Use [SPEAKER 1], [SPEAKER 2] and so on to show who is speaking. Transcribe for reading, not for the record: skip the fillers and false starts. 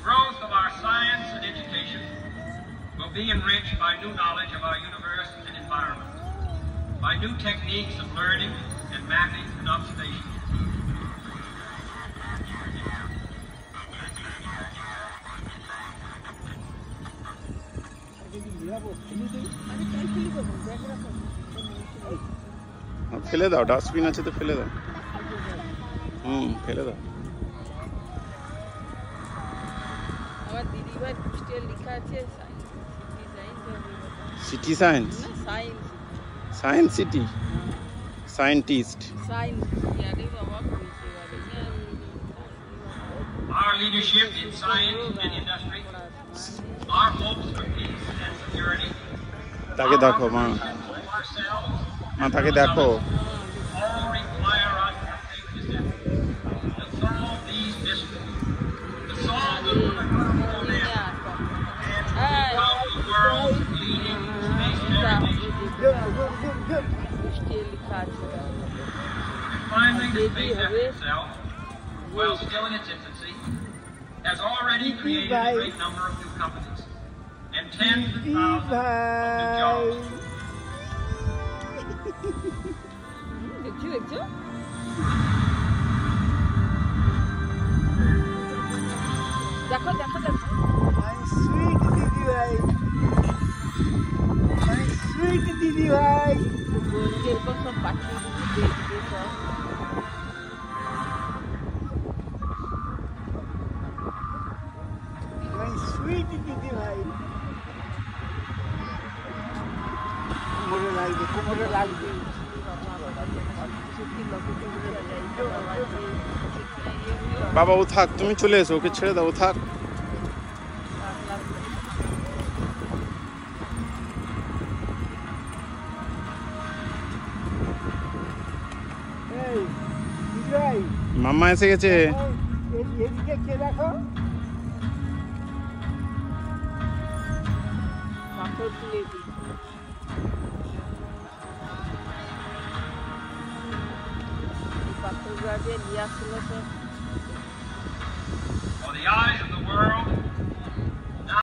[SPEAKER 1] growth of our science and education will be enriched by new knowledge of our universe and environment, by new techniques of learning and mapping and observation.
[SPEAKER 2] ফেলে দাও, dustbin আছে তো ফেলে দাও। ফেলে দাও।
[SPEAKER 3] আমার দিদিভাই পোস্টার লেখা আছে
[SPEAKER 2] city science, science city, scientist.
[SPEAKER 1] Our leadership in science and industry, our hopes for peace and security,
[SPEAKER 2] তাকে দেখো মা, মা তাকে দেখো।
[SPEAKER 1] all require us to take the steps to solve these mysteries, to solve the universal dilemma, and to become the world's leading space navigation. And finally, the space effort itself, while still in its infancy, has already created a great number of new companies and tens of thousands of new jobs.
[SPEAKER 3] দেখছো দেখো দেখো দেখো
[SPEAKER 4] My sweet Didi bhai, my sweet Didi bhai.
[SPEAKER 3] এরকম সব পাঠিয়ে দেখবে সব
[SPEAKER 4] My sweet Didi bhai. কোমরে লাগবে
[SPEAKER 2] বাবা ও থাক, তুমি চলে এসো, ওকে ছেড়ে দাও, ও থাক। মাম্মা এসে গেছে।
[SPEAKER 4] এদিকে কে দেখো,
[SPEAKER 3] পাথর তুলে দিই পাথরগুলো দিয়ে নিয়ে আসলো তো
[SPEAKER 1] For the eyes